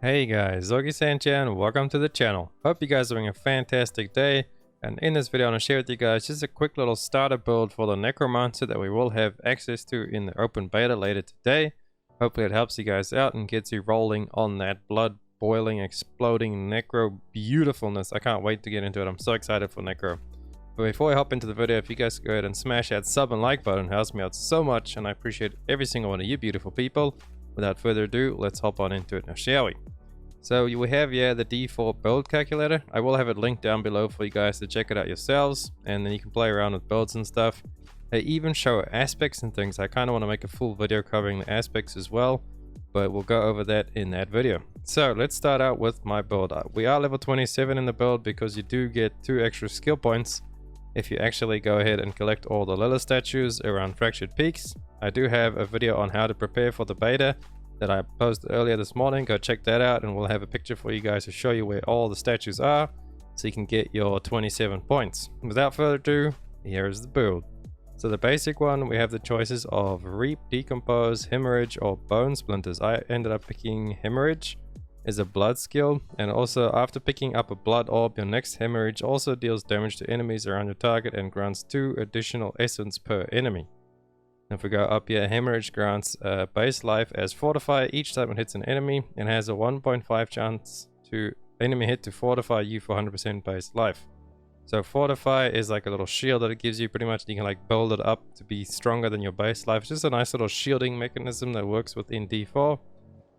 Hey guys, Augiesaint here and welcome to the channel. Hope you guys are having a fantastic day, and in this video I want to share with you guys just a quick little starter build for the Necromancer that we will have access to in the open beta later today. Hopefully it helps you guys out and gets you rolling on that blood boiling, exploding Necro beautifulness. I can't wait to get into it. I'm so excited for Necro. But before I hop into the video, if you guys go ahead and smash that sub and like button, it helps me out so much and I appreciate every single one of you beautiful people. Without further ado, let's hop on into it now, shall we? So we have the default build calculator. I will have it linked down below for you guys to check it out yourselves, and then you can play around with builds and stuff. They even show aspects and things. I kind of want to make a full video covering the aspects as well, but we'll go over that in that video. So let's start out with my build. We are level 27 in the build because you do get 2 extra skill points if you actually go ahead and collect all the Lilith statues around Fractured Peaks. I do have a video on how to prepare for the beta that I posted earlier this morning. Go check that out and we'll have a picture for you guys to show you where all the statues are so you can get your 27 points. Without further ado, here is the build. So the basic one, we have the choices of Reap, Decompose, Hemorrhage or Bone Splinters. I ended up picking Hemorrhage as a blood skill, and also after picking up a blood orb, your next Hemorrhage also deals damage to enemies around your target and grants 2 additional essence per enemy. If we go up here, Hemorrhage grants base life as Fortify each time it hits an enemy and has a 1.5 chance to enemy hit to fortify you for 100% base life. So Fortify is like a little shield that it gives you pretty much. You can like build it up to be stronger than your base life. It's just a nice little shielding mechanism that works within D4.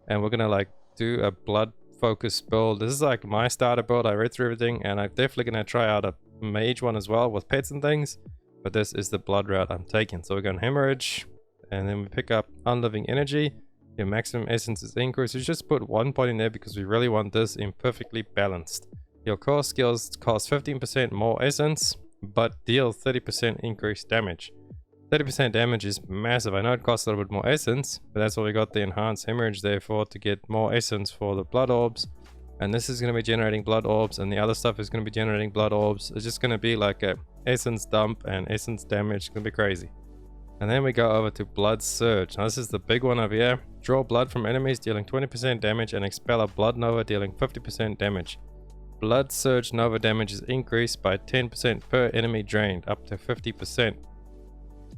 And we're gonna like do a blood focus build. This is like my starter build. I read through everything and I'm definitely gonna try out a mage one as well with pets and things. But this is the blood route I'm taking. So we're going Hemorrhage, and then we pick up Unliving Energy. Your maximum essence is increased. We just put 1 point in there because we really want this imperfectly balanced. Your core skills cost 15% more essence, but deal 30% increased damage. 30% damage is massive. I know it costs a little bit more essence, but that's what we got the enhanced Hemorrhage there for, to get more essence for the blood orbs. And this is going to be generating blood orbs, and the other stuff is going to be generating blood orbs. It's just going to be like a essence dump and essence damage. It's going to be crazy. And then we go over to Blood Surge. Now this is the big one over here. Draw blood from enemies dealing 20% damage and expel a blood nova dealing 50% damage. Blood Surge nova damage is increased by 10% per enemy drained, up to 50%.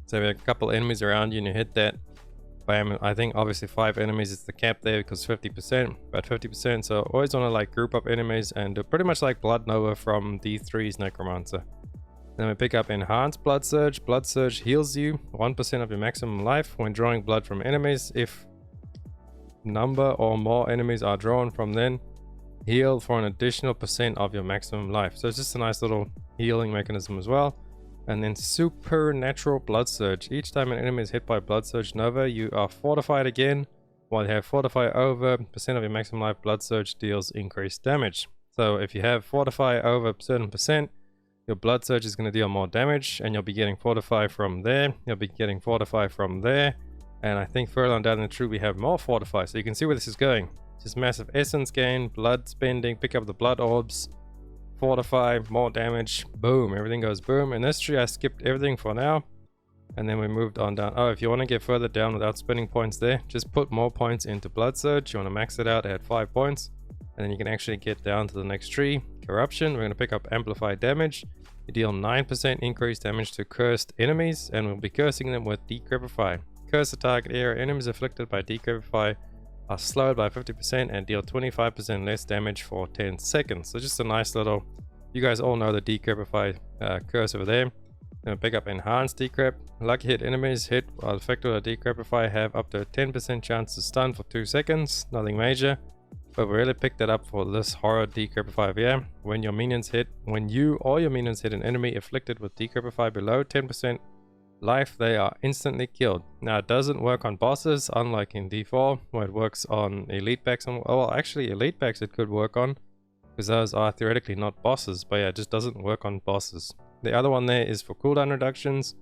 So if you have a couple enemies around you and you hit that, bam, I think obviously 5 enemies is the cap there because 50%, about 50%. So always want to like group up enemies and do pretty much like Blood Nova from D3's Necromancer. Then we pick up Enhanced Blood Surge. Blood Surge heals you 1% of your maximum life when drawing blood from enemies. If number or more enemies are drawn from, then heal for an additional % of your maximum life. So it's just a nice little healing mechanism as well. And then Supernatural Blood Surge. Each time an enemy is hit by Blood Surge Nova, you are fortified again. While you have Fortify over % of your maximum life, Blood Surge deals increased damage. So if you have Fortify over a certain %, your Blood Surge is going to deal more damage, and you'll be getting Fortify from there. You'll be getting Fortify from there. And I think further on down the tree we have more Fortify. So you can see where this is going. Just massive essence gain, blood spending, pick up the blood orbs. Fortify, more damage, boom, everything goes boom. In this tree I skipped everything for now, and then we moved on down. Oh, if you want to get further down without spending points there, just put more points into Blood Surge. You want to max it out at 5 points, and then you can actually get down to the next tree. Corruption, we're going to pick up Amplified Damage. You deal 9% increased damage to cursed enemies, and we'll be cursing them with Decrepify. Curse the target area. Enemies afflicted by Decrepify are slowed by 50% and deal 25% less damage for 10 seconds. So just a nice little, you guys all know the Decrepify curse over there. Then pick up Enhanced Decrep. Lucky hit enemies hit while affected with Decrepify have up to a 10% chance to stun for 2 seconds. Nothing major, but we really picked that up for this horror Decrepify here. When your minions hit, when you or your minions hit an enemy afflicted with Decrepify below 10% life, they are instantly killed. Now it doesn't work on bosses, unlike in D4 where it works on elite packs. Well, actually elite packs it could work on, because those are theoretically not bosses, but yeah, it just doesn't work on bosses. The other one there is for cooldown reductions,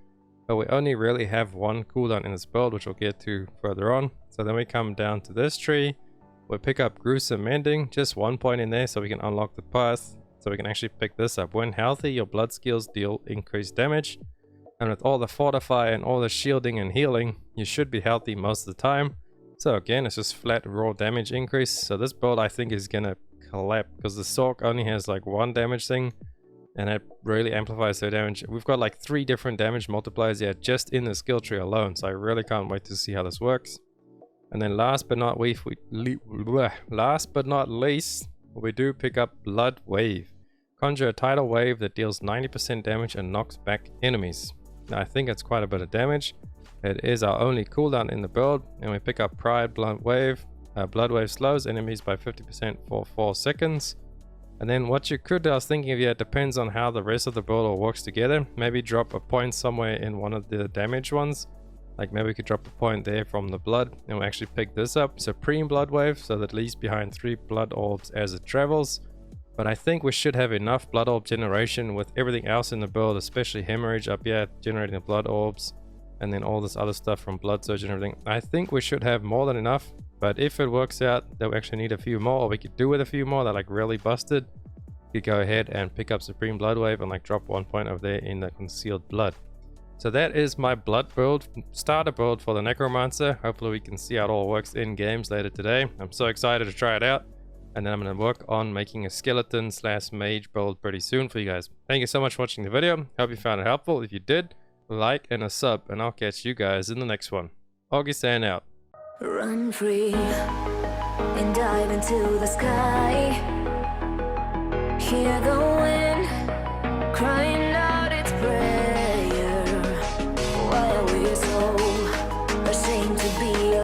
but we only really have 1 cooldown in this build, which we'll get to further on. So then we come down to this tree, we pick up Gruesome Mending, just 1 point in there so we can unlock the path, so we can actually pick this up. When healthy, your blood skills deal increased damage. And with all the fortify and all the shielding and healing, you should be healthy most of the time. So again, it's just flat raw damage increase. So this build I think is gonna collapse because the Sork only has like one damage thing, and it really amplifies their damage. We've got like 3 different damage multipliers here just in the skill tree alone, so I really can't wait to see how this works. And then last but not least, we do pick up Blood Wave. Conjure a tidal wave that deals 90% damage and knocks back enemies. Now I think it's quite a bit of damage. It is our only cooldown in the build, and we pick up Pride Blood Wave. Blood Wave slows enemies by 50% for 4 seconds. And then what you could do, I was thinking of, yeah, it depends on how the rest of the build all works together. Maybe drop a point somewhere in one of the damage ones. Like maybe we could drop a point there from the blood, and we'll actually pick this up, Supreme Blood Wave, so that leaves behind 3 blood orbs as it travels. But I think we should have enough blood orb generation with everything else in the build, especially Hemorrhage up here, generating the blood orbs, and then all this other stuff from Blood Surge and everything. I think we should have more than enough, but if it works out that we actually need a few more, or we could do with a few more that like really busted, you could go ahead and pick up Supreme Blood Wave and like drop 1 point over there in the Concealed Blood. So that is my blood build, starter build for the Necromancer. Hopefully we can see how it all works in games later today. I'm so excited to try it out. And then I'm going to work on making a skeleton / mage build pretty soon for you guys. Thank you so much for watching the video. Hope you found it helpful. If you did, like and a sub, and I'll catch you guys in the next one. Augiesaint out. Run free and dive into the sky. Hear the wind crying.